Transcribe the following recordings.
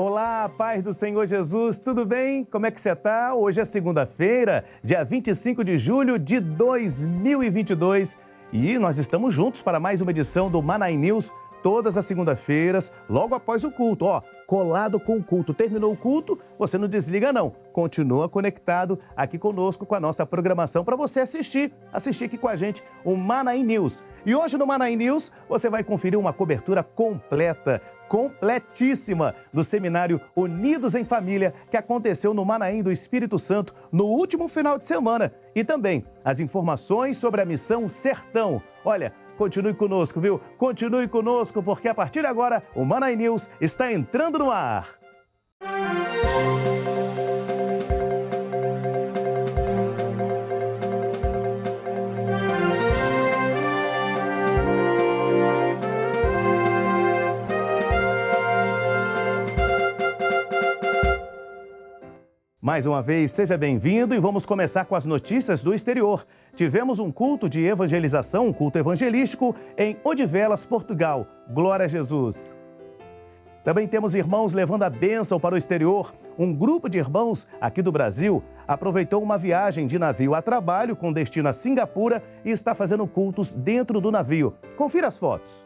Olá, paz do Senhor Jesus, tudo bem? Como é que você está? Hoje é segunda-feira, dia 25 de julho de 2022 e nós estamos juntos para mais uma edição do Manai News, todas as segundas-feiras, logo após o culto. Colado com o culto. Terminou o culto, você não desliga não. Continua conectado aqui conosco com a nossa programação para você assistir aqui com a gente o Manai News. E hoje no Manai News você vai conferir uma cobertura completíssima do seminário Unidos em Família que aconteceu no Manaim do Espírito Santo no último final de semana. E também as informações sobre a missão Sertão. Olha, continue conosco, viu? Continue conosco, porque a partir de agora o Manai News está entrando no ar. Mais uma vez, seja bem-vindo e vamos começar com as notícias do exterior. Tivemos um culto de evangelização, um culto evangelístico em Odivelas, Portugal. Glória a Jesus! Também temos irmãos levando a bênção para o exterior. Um grupo de irmãos aqui do Brasil aproveitou uma viagem de navio a trabalho com destino a Singapura e está fazendo cultos dentro do navio. Confira as fotos.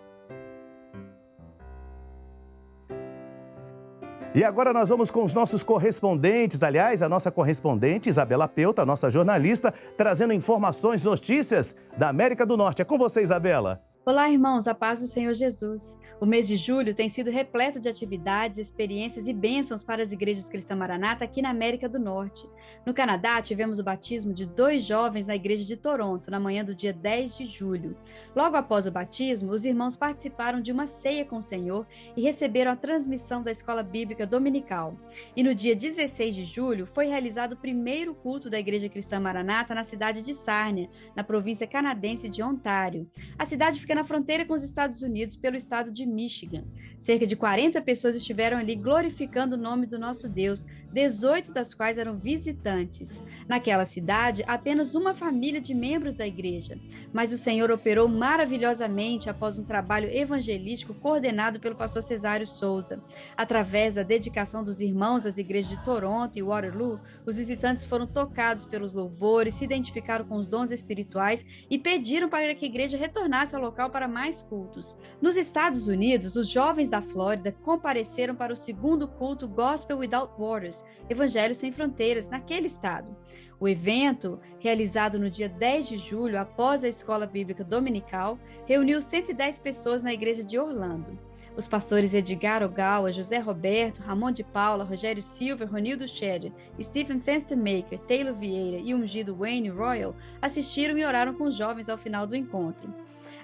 E agora nós vamos com os nossos correspondentes, aliás, a nossa correspondente Isabela Peuta, a nossa jornalista, trazendo informações, notícias da América do Norte. É com você, Isabela. Olá, irmãos, a paz do Senhor Jesus. O mês de julho tem sido repleto de atividades, experiências e bênçãos para as igrejas cristãs Maranata aqui na América do Norte. No Canadá, tivemos o batismo de 2 jovens na igreja de Toronto, na manhã do dia 10 de julho. Logo após o batismo, os irmãos participaram de uma ceia com o Senhor e receberam a transmissão da escola bíblica dominical. E no dia 16 de julho, foi realizado o primeiro culto da igreja cristã Maranata na cidade de Sarnia, na província canadense de Ontário. A cidade fica na fronteira com os Estados Unidos pelo estado de Michigan. Cerca de 40 pessoas estiveram ali glorificando o nome do nosso Deus, 18 das quais eram visitantes. Naquela cidade, apenas uma família de membros da igreja, mas o Senhor operou maravilhosamente após um trabalho evangelístico coordenado pelo pastor Cesário Souza. Através da dedicação dos irmãos às igrejas de Toronto e Waterloo, os visitantes foram tocados pelos louvores, se identificaram com os dons espirituais e pediram para que a igreja retornasse ao local para mais cultos. Nos Estados Unidos, os jovens da Flórida compareceram para o segundo culto Gospel Without Borders, Evangelho Sem Fronteiras, naquele estado. O evento, realizado no dia 10 de julho, após a escola bíblica dominical, reuniu 110 pessoas na igreja de Orlando. Os pastores Edgar Ogawa, José Roberto, Ramon de Paula, Rogério Silva, Ronildo Scherer, Stephen Fenstermaker, Taylor Vieira e o ungido Wayne Royal assistiram e oraram com os jovens ao final do encontro.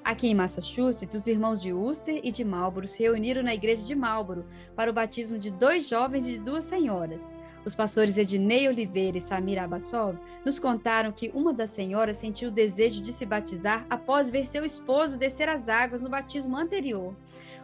Aqui em Massachusetts, os irmãos de Worcester e de Marlborough se reuniram na igreja de Marlborough para o batismo de 2 jovens e de 2 senhoras. Os pastores Ednei Oliveira e Samir Abassov nos contaram que uma das senhoras sentiu o desejo de se batizar após ver seu esposo descer as águas no batismo anterior.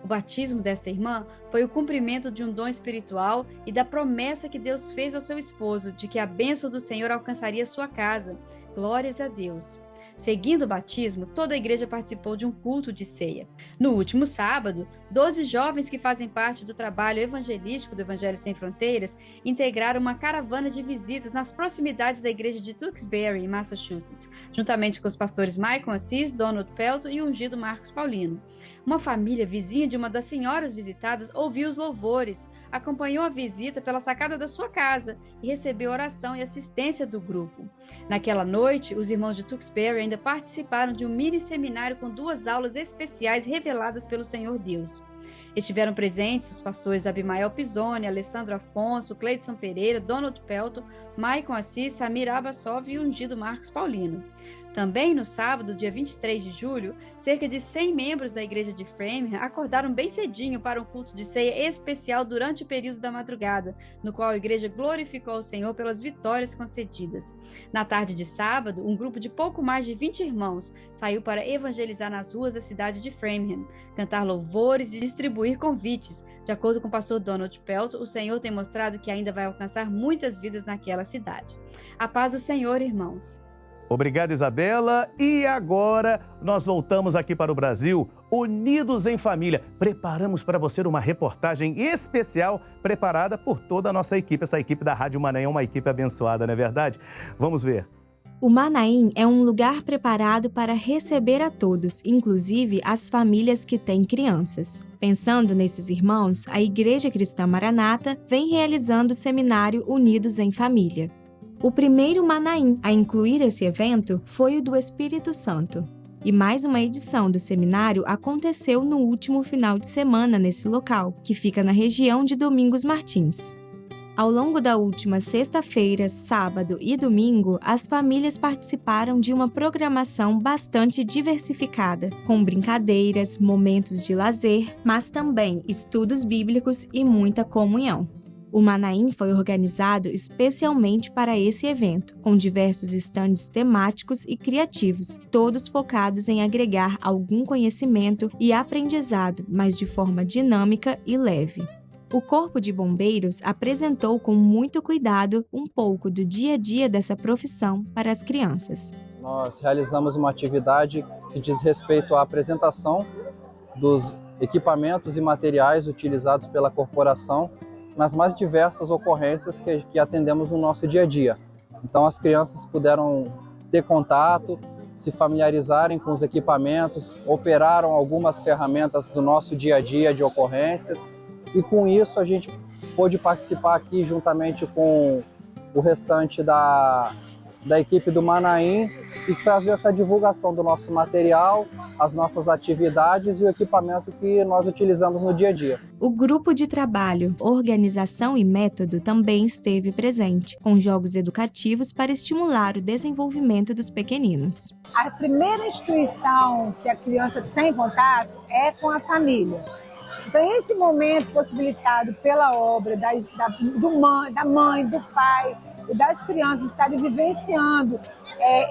O batismo desta irmã foi o cumprimento de um dom espiritual e da promessa que Deus fez ao seu esposo de que a bênção do Senhor alcançaria sua casa. Glórias a Deus! Seguindo o batismo, toda a igreja participou de um culto de ceia. No último sábado, 12 jovens que fazem parte do trabalho evangelístico do Evangelho Sem Fronteiras integraram uma caravana de visitas nas proximidades da igreja de Tewksbury, em Massachusetts, juntamente com os pastores Michael Assis, Donald Pelto e o ungido Marcos Paulino. Uma família vizinha de uma das senhoras visitadas ouviu os louvores, acompanhou a visita pela sacada da sua casa e recebeu oração e assistência do grupo. Naquela noite, os irmãos de Tewksbury ainda participaram de um mini seminário com 2 aulas especiais reveladas pelo Senhor Deus. Estiveram presentes os pastores Abimael Pisoni, Alessandro Afonso, Cleidson Pereira, Donald Pelto, Maicon Assis, Samir Abassov e o ungido Marcos Paulino. Também no sábado, dia 23 de julho, cerca de 100 membros da igreja de Framingham acordaram bem cedinho para um culto de ceia especial durante o período da madrugada, no qual a igreja glorificou ao Senhor pelas vitórias concedidas. Na tarde de sábado, um grupo de pouco mais de 20 irmãos saiu para evangelizar nas ruas da cidade de Framingham, cantar louvores e distribuir convites. De acordo com o pastor Donald Pelto, o Senhor tem mostrado que ainda vai alcançar muitas vidas naquela cidade. A paz do Senhor, irmãos! Obrigado, Isabela. E agora nós voltamos aqui para o Brasil, unidos em família. Preparamos para você uma reportagem especial preparada por toda a nossa equipe. Essa equipe da Rádio Manaim é uma equipe abençoada, não é verdade? Vamos ver. O Manaim é um lugar preparado para receber a todos, inclusive as famílias que têm crianças. Pensando nesses irmãos, a Igreja Cristã Maranata vem realizando o seminário Unidos em Família. O primeiro Manaim a incluir esse evento foi o do Espírito Santo. E mais uma edição do seminário aconteceu no último final de semana nesse local, que fica na região de Domingos Martins. Ao longo da última sexta-feira, sábado e domingo, as famílias participaram de uma programação bastante diversificada, com brincadeiras, momentos de lazer, mas também estudos bíblicos e muita comunhão. O Manaim foi organizado especialmente para esse evento, com diversos estandes temáticos e criativos, todos focados em agregar algum conhecimento e aprendizado, mas de forma dinâmica e leve. O Corpo de Bombeiros apresentou com muito cuidado um pouco do dia a dia dessa profissão para as crianças. Nós realizamos uma atividade que diz respeito à apresentação dos equipamentos e materiais utilizados pela corporação nas mais diversas ocorrências que atendemos no nosso dia a dia. Então as crianças puderam ter contato, se familiarizarem com os equipamentos, operaram algumas ferramentas do nosso dia a dia de ocorrências e com isso a gente pôde participar aqui juntamente com o restante da equipe do Manaim e fazer essa divulgação do nosso material, as nossas atividades e o equipamento que nós utilizamos no dia a dia. O grupo de trabalho, organização e método também esteve presente, com jogos educativos para estimular o desenvolvimento dos pequeninos. A primeira instituição que a criança tem contato é com a família. Então, esse momento possibilitado pela obra da mãe, do pai e das crianças estarem vivenciando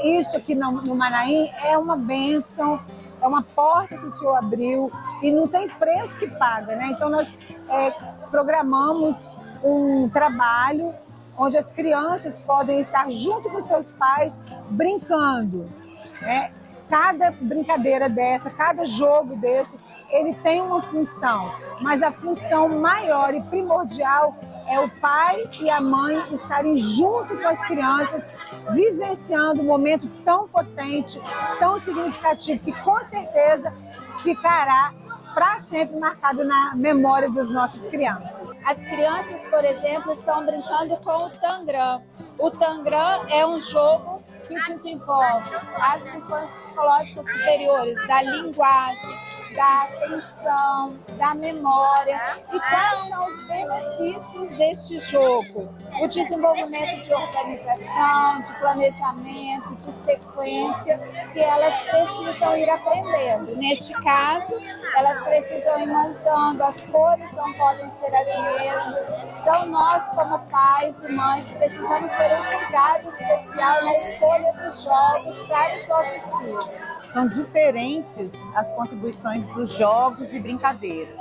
isso aqui no Manaim é uma bênção, é uma porta que o Senhor abriu e não tem preço que paga, né? Então, nós programamos um trabalho onde as crianças podem estar junto com seus pais brincando, né? Cada brincadeira dessa, cada jogo desse, ele tem uma função, mas a função maior e primordial é o pai e a mãe estarem junto com as crianças, vivenciando um momento tão potente, tão significativo, que com certeza ficará para sempre marcado na memória das nossas crianças. As crianças, por exemplo, estão brincando com o tangram. O tangram é um jogo que desenvolve as funções psicológicas superiores da linguagem, da atenção, da memória. E quais são os benefícios deste jogo? O desenvolvimento de organização, de planejamento, de sequência, que elas precisam ir aprendendo. Neste caso, elas precisam ir montando, as cores não podem ser as mesmas. Então, nós, como pais e mães, precisamos ter um cuidado especial na escolha dos jogos para os nossos filhos. São diferentes as contribuições dos jogos e brincadeiras,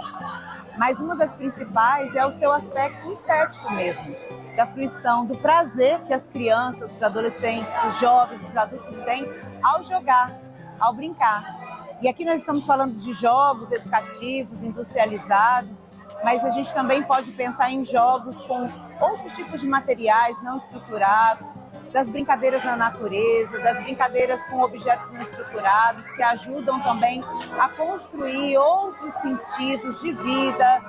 mas uma das principais é o seu aspecto estético mesmo, da fruição, do prazer que as crianças, os adolescentes, os jovens, os adultos têm ao jogar, ao brincar. E aqui nós estamos falando de jogos educativos, industrializados, mas a gente também pode pensar em jogos com outros tipos de materiais não estruturados, das brincadeiras na natureza, das brincadeiras com objetos não estruturados, que ajudam também a construir outros sentidos de vida,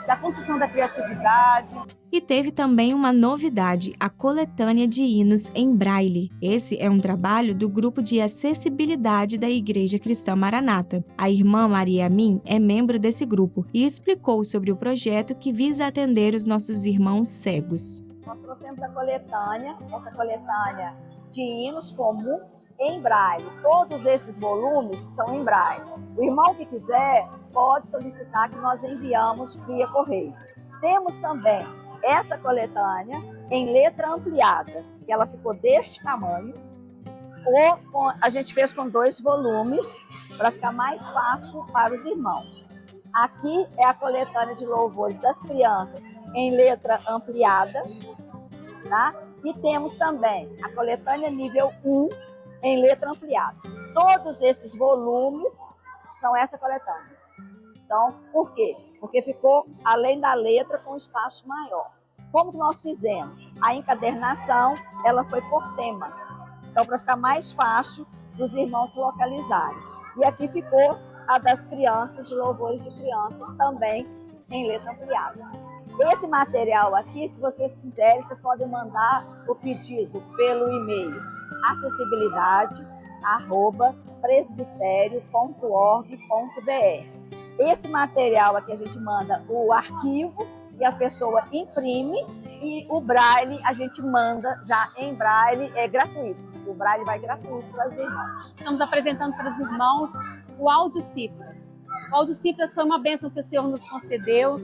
da construção da criatividade. E teve também uma novidade, a coletânea de hinos em braille. Esse é um trabalho do grupo de acessibilidade da Igreja Cristã Maranata. A irmã Maria Amin é membro desse grupo e explicou sobre o projeto que visa atender os nossos irmãos cegos. Nós trouxemos essa coletânea de hinos comum em braille. Todos esses volumes são em braille. O irmão que quiser pode solicitar que nós enviamos via correio. Temos também essa coletânea em letra ampliada, que ela ficou deste tamanho. A gente fez com 2 volumes para ficar mais fácil para os irmãos. Aqui é a coletânea de louvores das crianças em letra ampliada, tá? E temos também a coletânea nível 1 em letra ampliada. Todos esses volumes são essa coletânea. Então, por quê? Porque ficou além da letra com espaço maior. Como que nós fizemos? A encadernação, ela foi por tema. Então, para ficar mais fácil dos irmãos se localizarem. E aqui ficou a das crianças, de louvores de crianças, também em letra ampliada. Esse material aqui, se vocês quiserem, vocês podem mandar o pedido pelo e-mail acessibilidade@presbiterio.org.br. Esse material aqui a gente manda o arquivo e a pessoa imprime, e o braille a gente manda já em braille, é gratuito. O braille vai gratuito para os irmãos. Estamos apresentando para os irmãos o Audiocifras. O Audiocifras foi uma bênção que o Senhor nos concedeu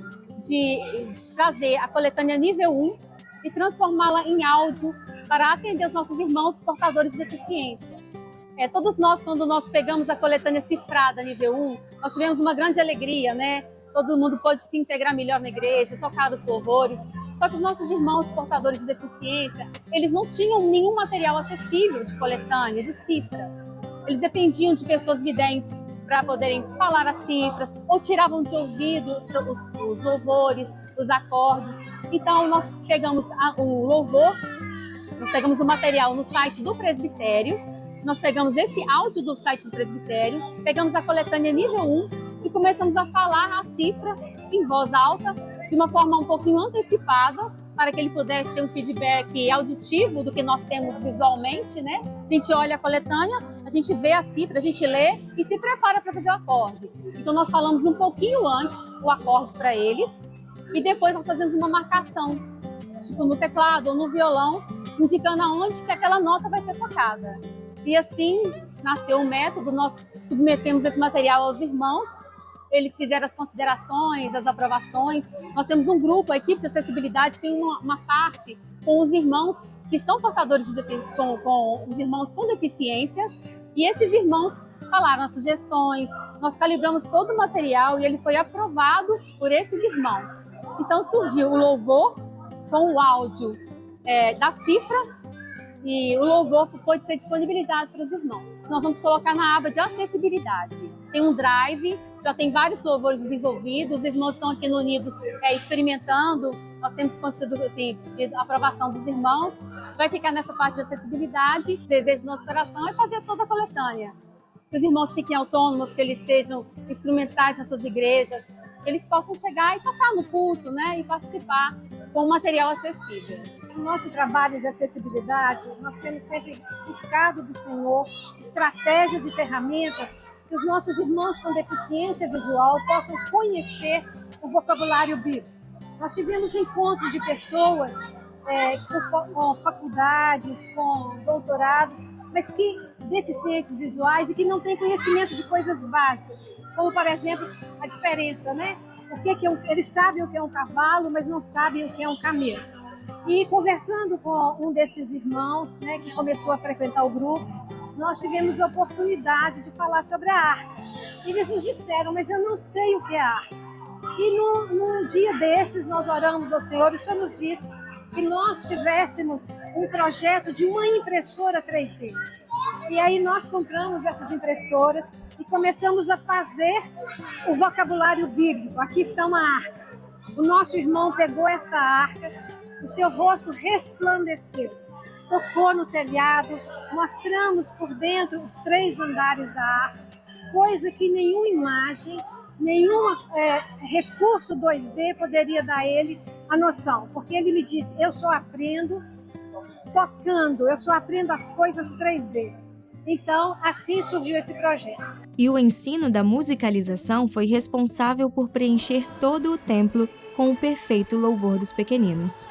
de trazer a coletânea nível 1 e transformá-la em áudio para atender os nossos irmãos portadores de deficiência. Todos nós, quando nós pegamos a coletânea cifrada nível 1, nós tivemos uma grande alegria, né? Todo mundo pôde se integrar melhor na igreja, tocar os louvores. Só que os nossos irmãos portadores de deficiência, eles não tinham nenhum material acessível de coletânea, de cifra. Eles dependiam de pessoas videntes para poderem falar as cifras, ou tiravam de ouvido os louvores, os acordes. Então, nós pegamos o louvor, nós pegamos o material no site do presbitério, nós pegamos esse áudio do site do presbitério, pegamos a coletânea nível 1 e começamos a falar a cifra em voz alta, de uma forma um pouquinho antecipada, para que ele pudesse ter um feedback auditivo do que nós temos visualmente, né? A gente olha a coletânea, a gente vê a cifra, a gente lê e se prepara para fazer o acorde. Então nós falamos um pouquinho antes o acorde para eles e depois nós fazemos uma marcação, tipo no teclado ou no violão, indicando aonde que aquela nota vai ser tocada. E assim nasceu o método, nós submetemos esse material aos irmãos, eles fizeram as considerações, as aprovações. Nós temos um grupo, a equipe de acessibilidade tem uma parte com os irmãos que são portadores com os irmãos com deficiência, e esses irmãos falaram as sugestões, nós calibramos todo o material e ele foi aprovado por esses irmãos. Então surgiu o louvor com o áudio da cifra, e o louvor pode ser disponibilizado para os irmãos. Nós vamos colocar na aba de acessibilidade. Tem um drive, já tem vários louvores desenvolvidos, os irmãos estão aqui no Unidos experimentando, nós temos conteúdo assim, de aprovação dos irmãos. Vai ficar nessa parte de acessibilidade, desejo do nosso coração é fazer toda a coletânea. Que os irmãos fiquem autônomos, que eles sejam instrumentais nas suas igrejas, que eles possam chegar e passar no culto, né, e participar com material acessível. No nosso trabalho de acessibilidade, nós temos sempre buscado do Senhor estratégias e ferramentas que os nossos irmãos com deficiência visual possam conhecer o vocabulário bíblico. Nós tivemos encontro de pessoas com faculdades, com doutorados, mas que deficientes visuais e que não têm conhecimento de coisas básicas, como, por exemplo, a diferença, né? Eles sabem o que é um cavalo, mas não sabem o que é um camelo. E conversando com um desses irmãos, né, que começou a frequentar o grupo, nós tivemos a oportunidade de falar sobre a arca. Eles nos disseram, mas eu não sei o que é a arca. E num dia desses, nós oramos ao Senhor e o Senhor nos disse que nós tivéssemos um projeto de uma impressora 3D. E aí nós compramos essas impressoras e começamos a fazer o vocabulário bíblico. Aqui está uma arca. O nosso irmão pegou esta arca, o seu rosto resplandeceu, tocou no telhado, mostramos por dentro os 3 andares da arca, coisa que nenhuma imagem, nenhum recurso 2D poderia dar a ele a noção, porque ele me disse, eu só aprendo tocando, eu só aprendo as coisas 3D. Então, assim surgiu esse projeto. E o ensino da musicalização foi responsável por preencher todo o templo com o perfeito louvor dos pequeninos.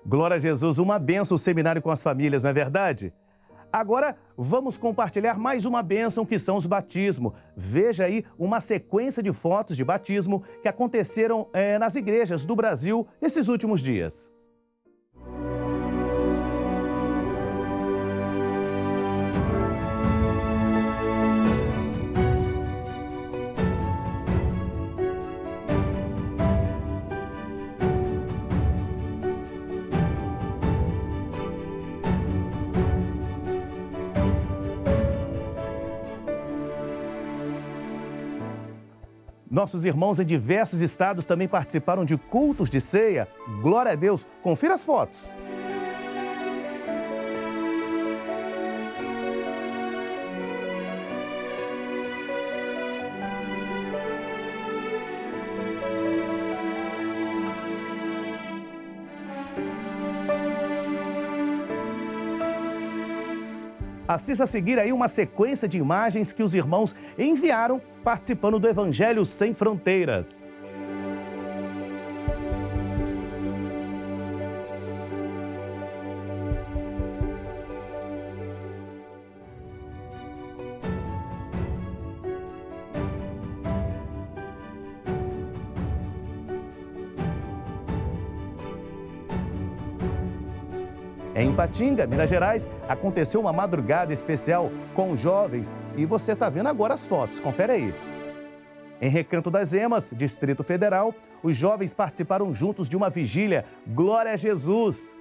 Glória a Jesus, uma bênção o seminário com as famílias, não é verdade? Agora, vamos compartilhar mais uma bênção que são os batismos. Veja aí uma sequência de fotos de batismo que aconteceram nas igrejas do Brasil esses últimos dias. Nossos irmãos em diversos estados também participaram de cultos de ceia. Glória a Deus! Confira as fotos. Assista a seguir aí uma sequência de imagens que os irmãos enviaram participando do Evangelho Sem Fronteiras. Em Ipatinga, Minas Gerais, aconteceu uma madrugada especial com jovens e você está vendo agora as fotos, confere aí. Em Recanto das Emas, Distrito Federal, os jovens participaram juntos de uma vigília Glória a Jesus.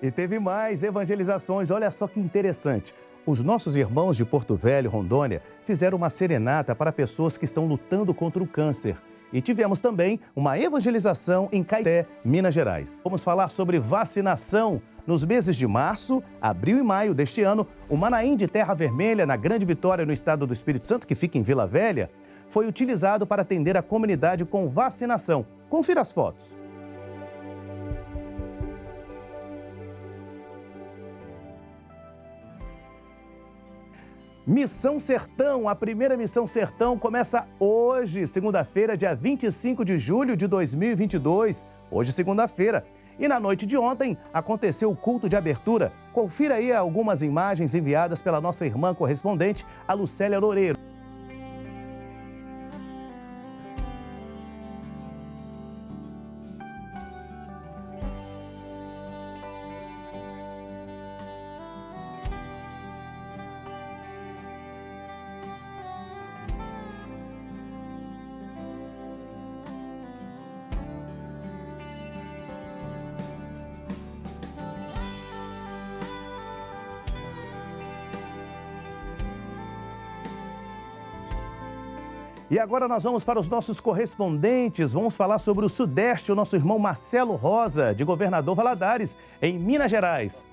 E teve mais evangelizações, olha só que interessante. Os nossos irmãos de Porto Velho, Rondônia, fizeram uma serenata para pessoas que estão lutando contra o câncer. E tivemos também uma evangelização em Caeté, Minas Gerais. Vamos falar sobre vacinação. Nos meses de março, abril e maio deste ano, o Manaim de Terra Vermelha, na Grande Vitória, no estado do Espírito Santo, que fica em Vila Velha, foi utilizado para atender a comunidade com vacinação. Confira as fotos. Missão Sertão, a primeira Missão Sertão começa hoje, segunda-feira, dia 25 de julho de 2022. Hoje, segunda-feira. E na noite de ontem, aconteceu o culto de abertura. Confira aí algumas imagens enviadas pela nossa irmã correspondente, a Lucélia Loureiro. E agora nós vamos para os nossos correspondentes. Vamos falar sobre o Sudeste, o nosso irmão Marcelo Rosa, de Governador Valadares, em Minas Gerais.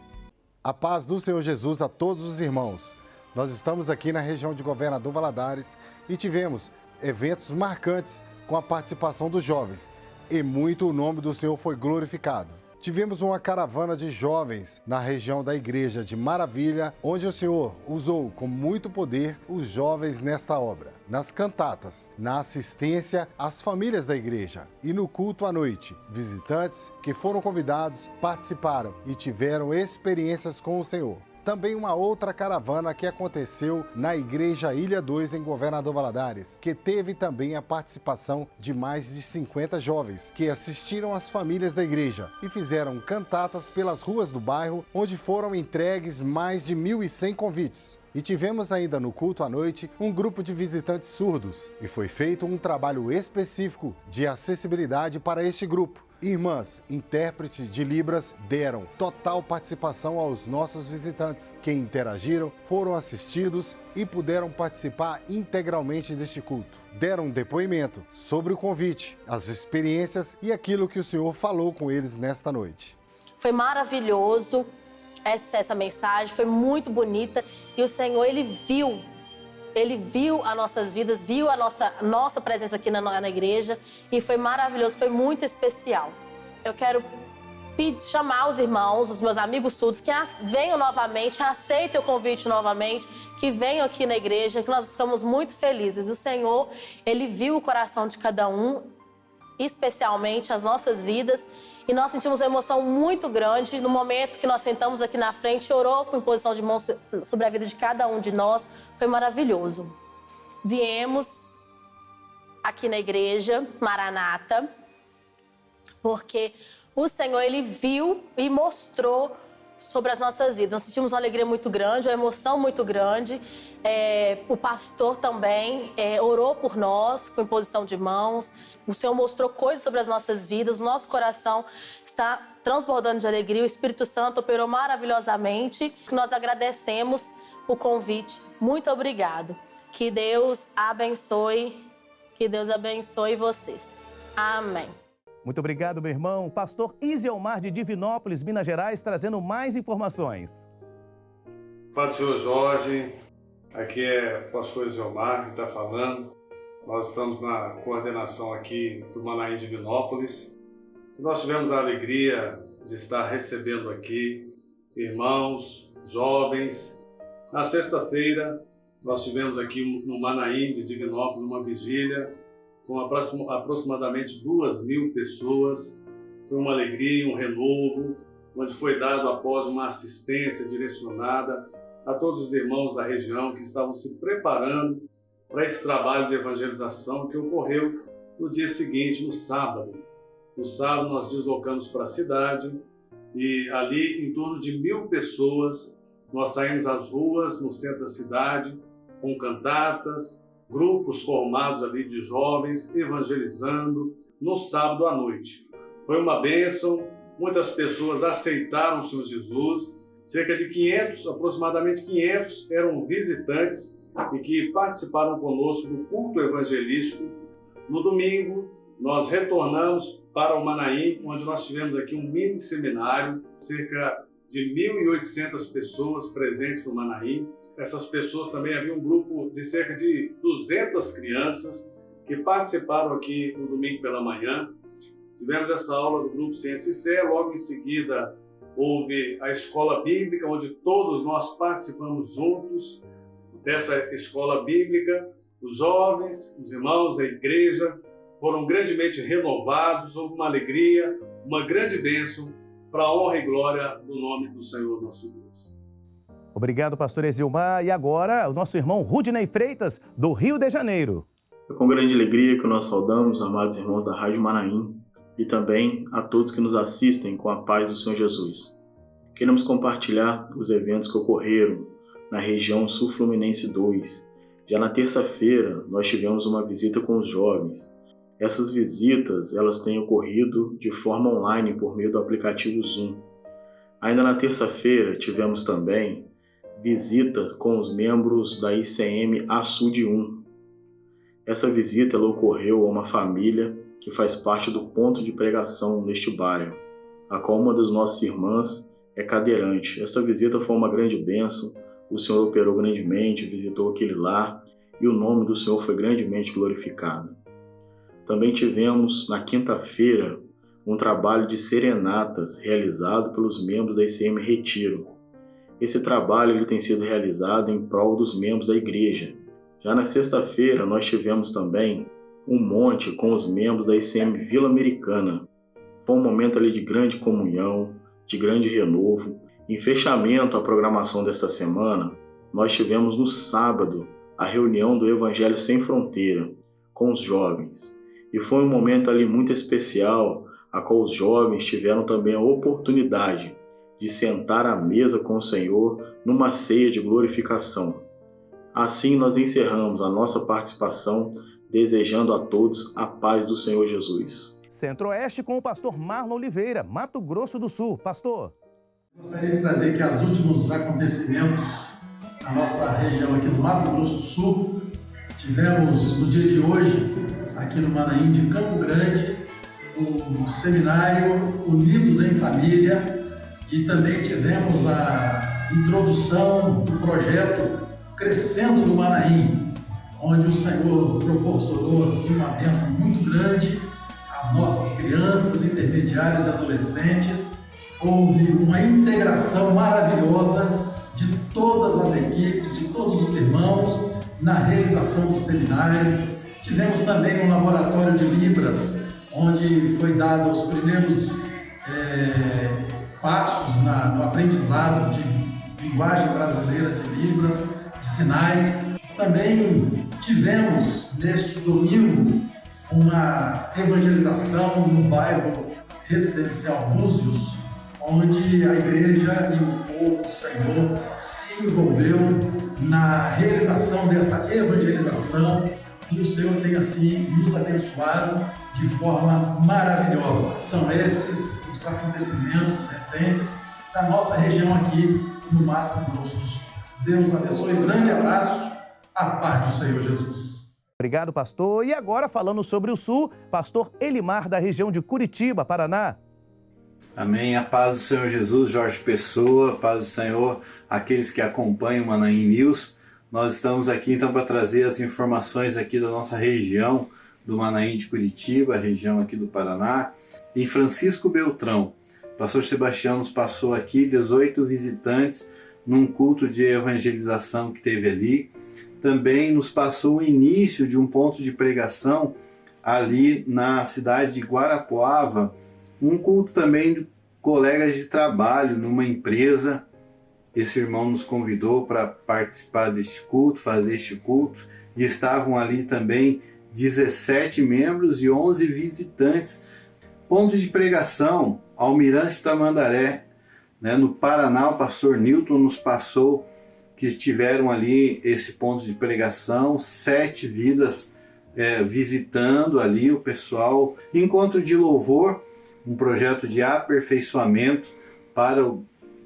A paz do Senhor Jesus a todos os irmãos. Nós estamos aqui na região de Governador Valadares e tivemos eventos marcantes com a participação dos jovens. E muito o nome do Senhor foi glorificado. Tivemos uma caravana de jovens na região da Igreja de Maravilha, onde o Senhor usou com muito poder os jovens nesta obra. Nas cantatas, na assistência às famílias da igreja e no culto à noite, visitantes que foram convidados participaram e tiveram experiências com o Senhor. Também uma outra caravana que aconteceu na Igreja Ilha 2, em Governador Valadares, que teve também a participação de mais de 50 jovens, que assistiram às famílias da igreja e fizeram cantatas pelas ruas do bairro, onde foram entregues mais de 1.100 convites. E tivemos ainda no culto à noite um grupo de visitantes surdos e foi feito um trabalho específico de acessibilidade para este grupo. Irmãs, intérpretes de Libras, deram total participação aos nossos visitantes, que interagiram, foram assistidos e puderam participar integralmente deste culto. Deram um depoimento sobre o convite, as experiências e aquilo que o Senhor falou com eles nesta noite. Foi maravilhoso essa mensagem, foi muito bonita e o Senhor, Ele viu as nossas vidas, viu a nossa presença aqui na igreja e foi maravilhoso, foi muito especial. Eu quero chamar os irmãos, os meus amigos surdos, que venham novamente, aceitem o convite novamente, que venham aqui na igreja, que nós ficamos muito felizes. O Senhor, Ele viu o coração de cada um, especialmente as nossas vidas, e nós sentimos uma emoção muito grande no momento que nós sentamos aqui na frente e orou com imposição de mãos sobre a vida de cada um de nós. Foi maravilhoso. Viemos aqui na igreja Maranata porque o Senhor, Ele viu e mostrou sobre as nossas vidas. Nós sentimos uma alegria muito grande, uma emoção muito grande. O pastor também orou por nós com imposição de mãos. O Senhor mostrou coisas sobre as nossas vidas. O nosso coração está transbordando de alegria. O Espírito Santo operou maravilhosamente. Nós agradecemos o convite. Muito obrigado. Que Deus abençoe Que Deus abençoe vocês. Amém. Muito obrigado, meu irmão. Pastor Isielmar de Divinópolis, Minas Gerais, trazendo mais informações. Pai do Senhor Jorge, aqui é o pastor Isielmar que está falando. Nós estamos na coordenação aqui do Manaim Divinópolis. Nós tivemos a alegria de estar recebendo aqui irmãos, jovens. Na sexta-feira, nós tivemos aqui no Manaim de Divinópolis uma vigília com aproximadamente 2.000 pessoas. Foi uma alegria, um renovo, onde foi dado após uma assistência direcionada a todos os irmãos da região que estavam se preparando para esse trabalho de evangelização que ocorreu no dia seguinte, no sábado. No sábado nós deslocamos para a cidade e ali em torno de 1.000 pessoas nós saímos às ruas no centro da cidade com cantatas, grupos formados ali de jovens evangelizando no sábado à noite. Foi uma bênção, muitas pessoas aceitaram o Senhor Jesus, cerca de 500, aproximadamente 500 eram visitantes e que participaram conosco do culto evangelístico. No domingo, nós retornamos para o Manaim, onde nós tivemos aqui um mini seminário, cerca de 1.800 pessoas presentes no Manaim. Essas pessoas também, havia um grupo de cerca de 200 crianças que participaram aqui no domingo pela manhã. Tivemos essa aula do grupo Ciência e Fé, logo em seguida houve a escola bíblica, onde todos nós participamos juntos dessa escola bíblica. Os jovens, os irmãos, a igreja foram grandemente renovados, houve uma alegria, uma grande bênção para a honra e glória do nome do Senhor nosso Deus. Obrigado, pastor Isielmar. E agora, o nosso irmão Rudney Freitas, do Rio de Janeiro. É com grande alegria que nós saudamos, amados irmãos da Rádio Manaim, e também a todos que nos assistem com a paz do Senhor Jesus. Queremos compartilhar os eventos que ocorreram na região Sul-Fluminense 2. Já na terça-feira, nós tivemos uma visita com os jovens. Essas visitas, elas têm ocorrido de forma online por meio do aplicativo Zoom. Ainda na terça-feira, tivemos também visita com os membros da ICM Açude 1. Essa visita ela ocorreu a uma família que faz parte do ponto de pregação neste bairro, a qual uma das nossas irmãs é cadeirante. Esta visita foi uma grande bênção, o Senhor operou grandemente, visitou aquele lar e o nome do Senhor foi grandemente glorificado. Também tivemos, na quinta-feira, um trabalho de serenatas realizado pelos membros da ICM Retiro. Esse trabalho ele tem sido realizado em prol dos membros da igreja. Já na sexta-feira, nós tivemos também um monte com os membros da ICM Vila Americana. Foi um momento ali de grande comunhão, de grande renovo. Em fechamento à programação desta semana, nós tivemos no sábado a reunião do Evangelho Sem Fronteira com os jovens. E foi um momento ali muito especial, a qual os jovens tiveram também a oportunidade de sentar à mesa com o Senhor numa ceia de glorificação. Assim nós encerramos a nossa participação, desejando a todos a paz do Senhor Jesus. Centro-Oeste com o pastor Marlon Oliveira, Mato Grosso do Sul. Pastor. Gostaria de trazer aqui os últimos acontecimentos na nossa região aqui do Mato Grosso do Sul. Tivemos no dia de hoje, aqui no Manaim de Campo Grande, o seminário Unidos em Família e também tivemos a introdução do projeto Crescendo no Manaim, onde o Senhor proporcionou assim, uma bênção muito grande às nossas crianças, intermediários e adolescentes. Houve uma integração maravilhosa de todas as equipes, de todos os irmãos, na realização do seminário. Tivemos também um laboratório de Libras, onde foi dado os primeiros passos no aprendizado de linguagem brasileira de Libras, de sinais. Também tivemos, neste domingo, uma evangelização no bairro residencial Búzios, onde a igreja e o povo do Senhor se envolveu na realização desta evangelização e o Senhor tem assim nos abençoado de forma maravilhosa. São estes os acontecimentos recentes da nossa região aqui no Mato Grosso do Sul. Deus abençoe, um grande abraço, a paz do Senhor Jesus. Obrigado, pastor. E agora, falando sobre o Sul, pastor Elimar, da região de Curitiba, Paraná. Amém. A paz do Senhor Jesus, Jorge Pessoa, paz do Senhor, aqueles que acompanham o Manaim News. Nós estamos aqui então para trazer as informações aqui da nossa região, do Manaim de Curitiba, a região aqui do Paraná. Em Francisco Beltrão, o pastor Sebastião nos passou aqui 18 visitantes num culto de evangelização que teve ali. Também nos passou o início de um ponto de pregação ali na cidade de Guarapuava, um culto também de colegas de trabalho numa empresa. Esse irmão nos convidou para participar deste culto, fazer este culto, e estavam ali também 17 membros e 11 visitantes. Ponto de pregação, Almirante Tamandaré, no Paraná. O pastor Newton nos passou que tiveram ali esse ponto de pregação, 7 vidas visitando ali o pessoal. Encontro de louvor, um projeto de aperfeiçoamento para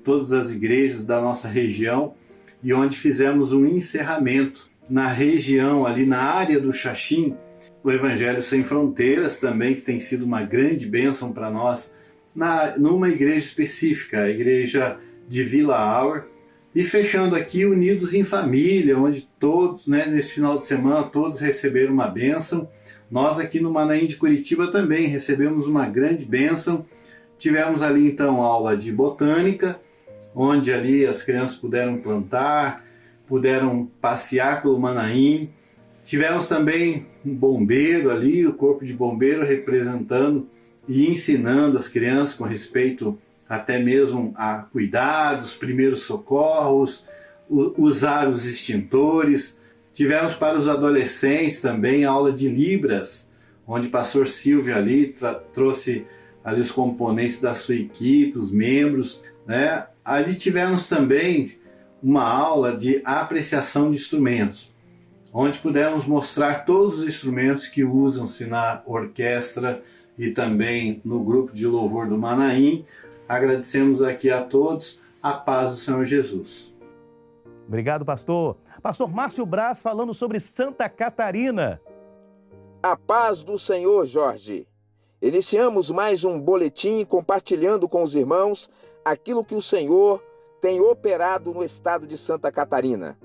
todas as igrejas da nossa região, e onde fizemos um encerramento na região, ali na área do Xaxim, o Evangelho Sem Fronteiras também, que tem sido uma grande bênção para nós, numa igreja específica, a igreja de Vila Auer. E fechando aqui, Unidos em Família, onde todos, nesse final de semana, todos receberam uma bênção. Nós aqui no Manaim de Curitiba também recebemos uma grande bênção. Tivemos ali então aula de botânica, onde ali as crianças puderam plantar, puderam passear pelo Manaim. Tivemos também um bombeiro ali, o corpo de bombeiro representando e ensinando as crianças com respeito até mesmo a cuidados, primeiros socorros, usar os extintores. Tivemos para os adolescentes também aula de Libras, onde o pastor Silvio ali trouxe ali os componentes da sua equipe, os membros, Ali tivemos também uma aula de apreciação de instrumentos, onde pudemos mostrar todos os instrumentos que usam-se na orquestra e também no grupo de louvor do Manaim. Agradecemos aqui a todos, a paz do Senhor Jesus. Obrigado, pastor. Pastor Márcio Braz falando sobre Santa Catarina. A paz do Senhor, Jorge. Iniciamos mais um boletim compartilhando com os irmãos aquilo que o Senhor tem operado no estado de Santa Catarina.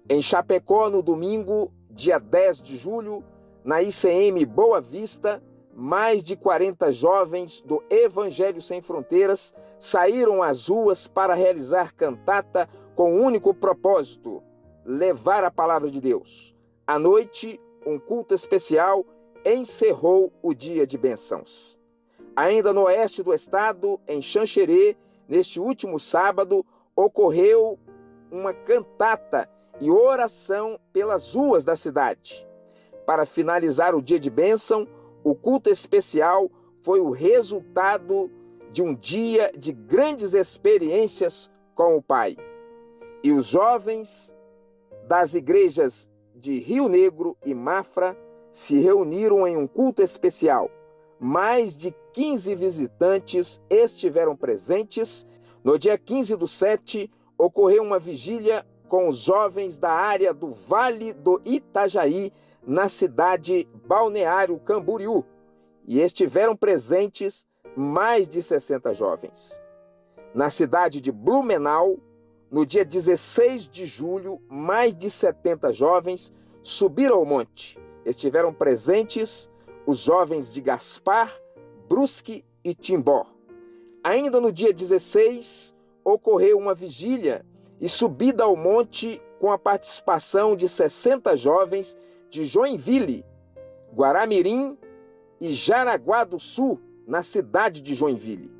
Em Chapecó, no domingo, dia 10 de julho, na ICM Boa Vista, mais de 40 jovens do Evangelho Sem Fronteiras saíram às ruas para realizar cantata com um único propósito: levar a palavra de Deus. À noite, um culto especial encerrou o dia de bênçãos. Ainda no oeste do estado, em Xanxerê, neste último sábado, ocorreu uma cantata e oração pelas ruas da cidade. Para finalizar o dia de bênção, o culto especial foi o resultado de um dia de grandes experiências com o Pai. E os jovens das igrejas de Rio Negro e Mafra se reuniram em um culto especial. Mais de 15 visitantes estiveram presentes. No dia 15/7, ocorreu uma vigília com os jovens da área do Vale do Itajaí, na cidade Balneário Camboriú, e estiveram presentes mais de 60 jovens. Na cidade de Blumenau, no dia 16 de julho, mais de 70 jovens subiram ao monte. Estiveram presentes os jovens de Gaspar, Brusque e Timbó. Ainda no dia 16, ocorreu uma vigília e subida ao monte com a participação de 60 jovens de Joinville, Guaramirim e Jaraguá do Sul, na cidade de Joinville.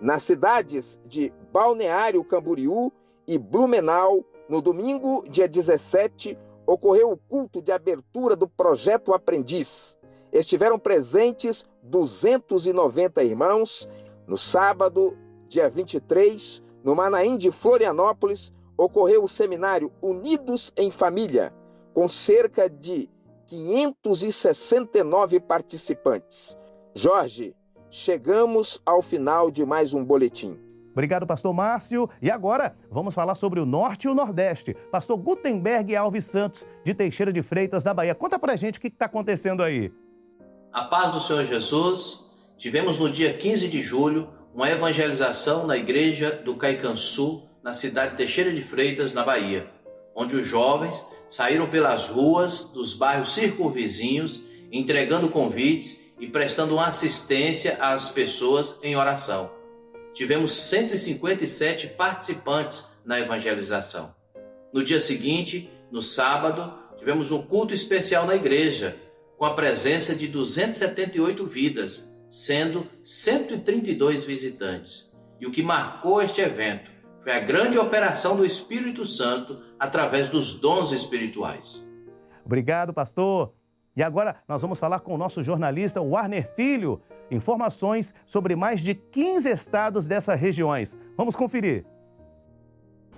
Nas cidades de Balneário Camboriú e Blumenau, no domingo, dia 17, ocorreu o culto de abertura do Projeto Aprendiz. Estiveram presentes 290 irmãos. No sábado, dia 23, no Manaim de Florianópolis, ocorreu o seminário Unidos em Família, com cerca de 569 participantes. Jorge, chegamos ao final de mais um boletim. Obrigado, pastor Márcio. E agora, vamos falar sobre o Norte e o Nordeste. Pastor Gutenberg Alves Santos, de Teixeira de Freitas, da Bahia. Conta pra gente o que está acontecendo aí. A paz do Senhor Jesus. Tivemos no dia 15 de julho uma evangelização na igreja do Caicançu, na cidade de Teixeira de Freitas, na Bahia, onde os jovens saíram pelas ruas dos bairros circunvizinhos, entregando convites e prestando uma assistência às pessoas em oração. Tivemos 157 participantes na evangelização. No dia seguinte, no sábado, tivemos um culto especial na igreja, com a presença de 278 vidas, sendo 132 visitantes. E o que marcou este evento foi a grande operação do Espírito Santo através dos dons espirituais. Obrigado, pastor. E agora nós vamos falar com o nosso jornalista Warner Filho. Informações sobre mais de 15 estados dessas regiões. Vamos conferir.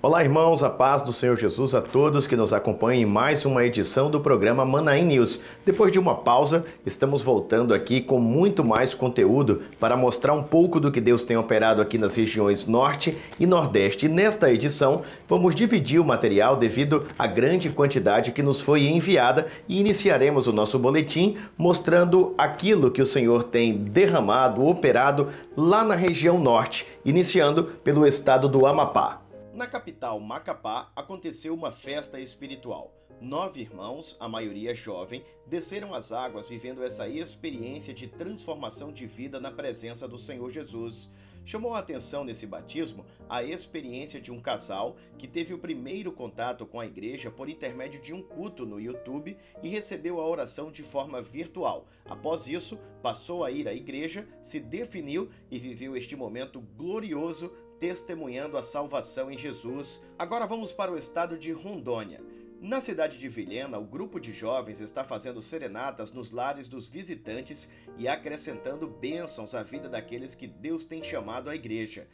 Olá, irmãos, a paz do Senhor Jesus a todos que nos acompanham em mais uma edição do programa Manaim News. Depois de uma pausa, estamos voltando aqui com muito mais conteúdo para mostrar um pouco do que Deus tem operado aqui nas regiões Norte e Nordeste. E nesta edição, vamos dividir o material devido à grande quantidade que nos foi enviada e iniciaremos o nosso boletim mostrando aquilo que o Senhor tem derramado, operado lá na região Norte, iniciando pelo estado do Amapá. Na capital Macapá, aconteceu uma festa espiritual. 9 irmãos, a maioria jovem, desceram as águas vivendo essa experiência de transformação de vida na presença do Senhor Jesus. Chamou a atenção nesse batismo a experiência de um casal que teve o primeiro contato com a igreja por intermédio de um culto no YouTube e recebeu a oração de forma virtual. Após isso, passou a ir à igreja, se definiu e viveu este momento glorioso testemunhando a salvação em Jesus. Agora vamos para o estado de Rondônia. Na cidade de Vilhena, o grupo de jovens está fazendo serenatas nos lares dos visitantes e acrescentando bênçãos à vida daqueles que Deus tem chamado à igreja.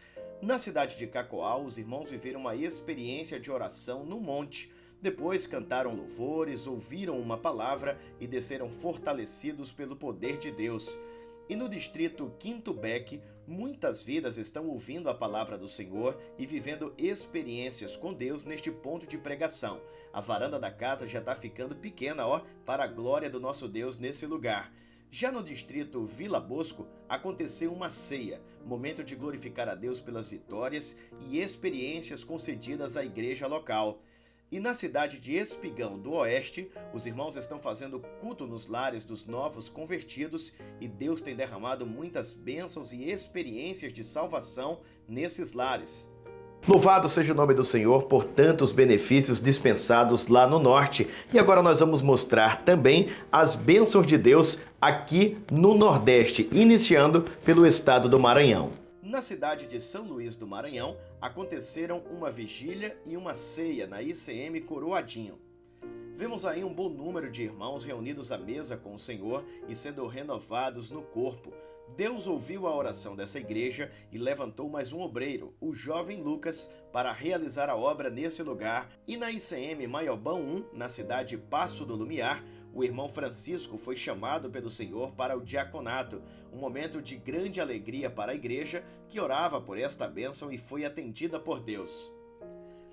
Na cidade de Cacoal, os irmãos viveram uma experiência de oração no monte. Depois cantaram louvores, ouviram uma palavra e desceram fortalecidos pelo poder de Deus. E no distrito Quinto Beque, muitas vidas estão ouvindo a palavra do Senhor e vivendo experiências com Deus neste ponto de pregação. A varanda da casa já está ficando pequena, para a glória do nosso Deus nesse lugar. Já no distrito Vila Bosco, aconteceu uma ceia, momento de glorificar a Deus pelas vitórias e experiências concedidas à igreja local. E na cidade de Espigão do Oeste, os irmãos estão fazendo culto nos lares dos novos convertidos e Deus tem derramado muitas bênçãos e experiências de salvação nesses lares. Louvado seja o nome do Senhor por tantos benefícios dispensados lá no Norte. E agora nós vamos mostrar também as bênçãos de Deus aqui no Nordeste, iniciando pelo estado do Maranhão. Na cidade de São Luís do Maranhão, aconteceram uma vigília e uma ceia na ICM Coroadinho. Vemos aí um bom número de irmãos reunidos à mesa com o Senhor e sendo renovados no corpo. Deus ouviu a oração dessa igreja e levantou mais um obreiro, o jovem Lucas, para realizar a obra nesse lugar. E na ICM Maiobão 1, na cidade Passo do Lumiar, o irmão Francisco foi chamado pelo Senhor para o diaconato, um momento de grande alegria para a igreja, que orava por esta bênção e foi atendida por Deus.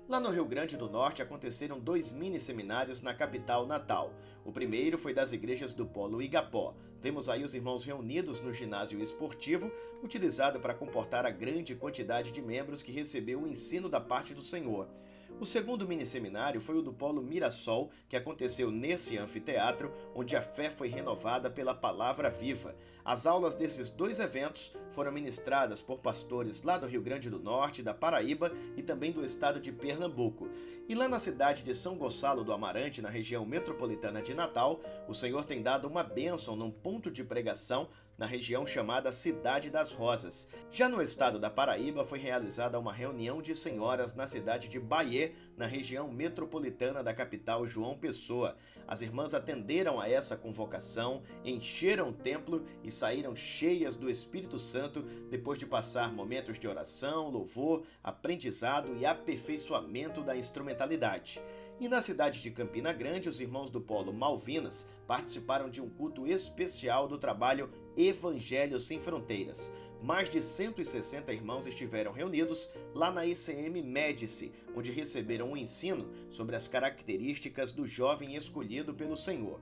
Lá no Rio Grande do Norte aconteceram 2 mini-seminários na capital Natal. O primeiro foi das igrejas do Polo Igapó. Vemos aí os irmãos reunidos no ginásio esportivo, utilizado para comportar a grande quantidade de membros que recebeu o ensino da parte do Senhor. O segundo mini-seminário foi o do Polo Mirassol, que aconteceu nesse anfiteatro, onde a fé foi renovada pela palavra viva. As aulas desses 2 eventos foram ministradas por pastores lá do Rio Grande do Norte, da Paraíba e também do estado de Pernambuco. E lá na cidade de São Gonçalo do Amarante, na região metropolitana de Natal, o Senhor tem dado uma bênção num ponto de pregação na região chamada Cidade das Rosas. Já no estado da Paraíba foi realizada uma reunião de senhoras na cidade de Bahia, na região metropolitana da capital João Pessoa. As irmãs atenderam a essa convocação, encheram o templo e saíram cheias do Espírito Santo depois de passar momentos de oração, louvor, aprendizado e aperfeiçoamento da instrumentalidade. E na cidade de Campina Grande, os irmãos do Polo Malvinas participaram de um culto especial do trabalho Evangelho Sem Fronteiras. mais de 160 irmãos estiveram reunidos lá na ICM Médici, onde receberam um ensino sobre as características do jovem escolhido pelo Senhor.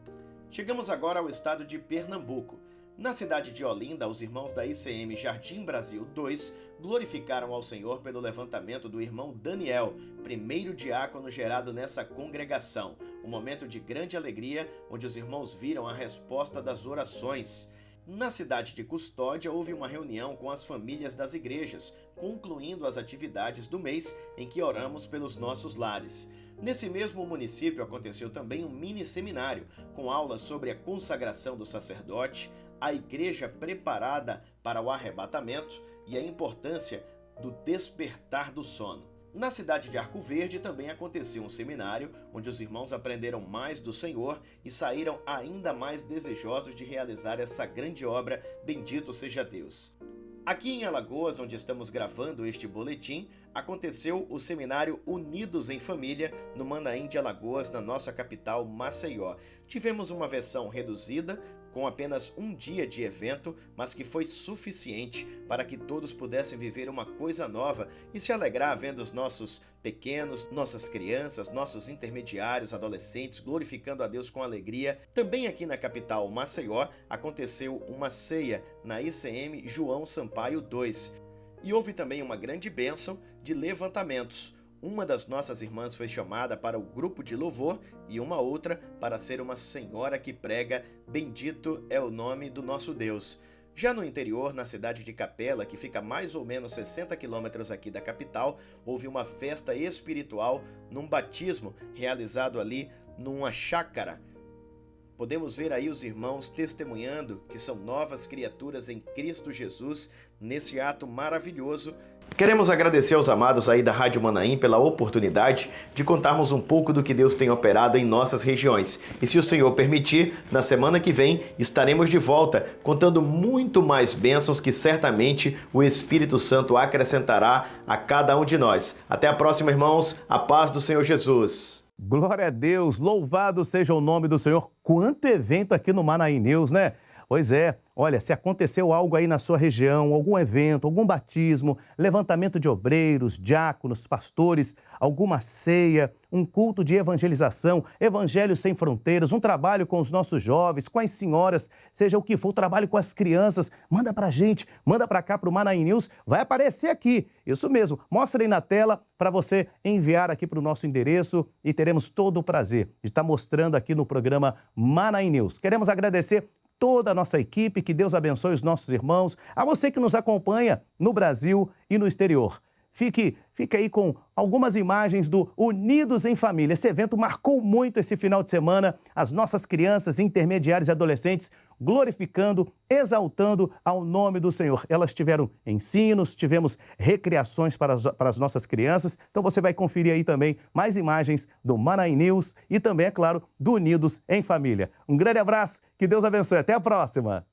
Chegamos agora ao estado de Pernambuco. Na cidade de Olinda, os irmãos da ICM Jardim Brasil 2 glorificaram ao Senhor pelo levantamento do irmão Daniel, primeiro diácono gerado nessa congregação. Um momento de grande alegria, onde os irmãos viram a resposta das orações. Na cidade de Custódia, houve uma reunião com as famílias das igrejas, concluindo as atividades do mês em que oramos pelos nossos lares. Nesse mesmo município aconteceu também um mini seminário, com aulas sobre a consagração do sacerdote, a igreja preparada para o arrebatamento e a importância do despertar do sono. Na cidade de Arco Verde também aconteceu um seminário onde os irmãos aprenderam mais do Senhor e saíram ainda mais desejosos de realizar essa grande obra, bendito seja Deus. Aqui em Alagoas, onde estamos gravando este boletim, aconteceu o seminário Unidos em Família no Manaim de Alagoas, na nossa capital, Maceió. Tivemos uma versão reduzida, com apenas um dia de evento, mas que foi suficiente para que todos pudessem viver uma coisa nova e se alegrar vendo os nossos pequenos, nossas crianças, nossos intermediários, adolescentes, glorificando a Deus com alegria. Também aqui na capital, Maceió, aconteceu uma ceia na ICM João Sampaio 2. E houve também uma grande bênção de levantamentos. Uma das nossas irmãs foi chamada para o grupo de louvor e uma outra para ser uma senhora que prega "Bendito é o nome do nosso Deus". Já no interior, na cidade de Capela, que fica mais ou menos 60 quilômetros aqui da capital, houve uma festa espiritual num batismo realizado ali numa chácara. Podemos ver aí os irmãos testemunhando que são novas criaturas em Cristo Jesus nesse ato maravilhoso. Queremos agradecer aos amados aí da Rádio Manaim pela oportunidade de contarmos um pouco do que Deus tem operado em nossas regiões. E se o Senhor permitir, na semana que vem estaremos de volta contando muito mais bênçãos que certamente o Espírito Santo acrescentará a cada um de nós. Até a próxima, irmãos. A paz do Senhor Jesus. Glória a Deus, louvado seja o nome do Senhor. Quanto evento aqui no Manaim News, né? Pois é, olha, se aconteceu algo aí na sua região, algum evento, algum batismo, levantamento de obreiros, diáconos, pastores, alguma ceia, um culto de evangelização, Evangelho Sem Fronteiras, um trabalho com os nossos jovens, com as senhoras, seja o que for, trabalho com as crianças, manda pra gente, manda pra cá pro Manaim News, vai aparecer aqui, isso mesmo, mostra aí na tela para você enviar aqui para o nosso endereço e teremos todo o prazer de estar mostrando aqui no programa Manaim News. Queremos agradecer toda a nossa equipe, que Deus abençoe os nossos irmãos, a você que nos acompanha no Brasil e no exterior. Fique aí com algumas imagens do Unidos em Família. Esse evento marcou muito esse final de semana, as nossas crianças, intermediários e adolescentes glorificando, exaltando ao nome do Senhor. Elas tiveram ensinos, tivemos recreações para as nossas crianças. Então você vai conferir aí também mais imagens do Manaim News e também, é claro, do Unidos em Família. Um grande abraço, que Deus abençoe. Até a próxima!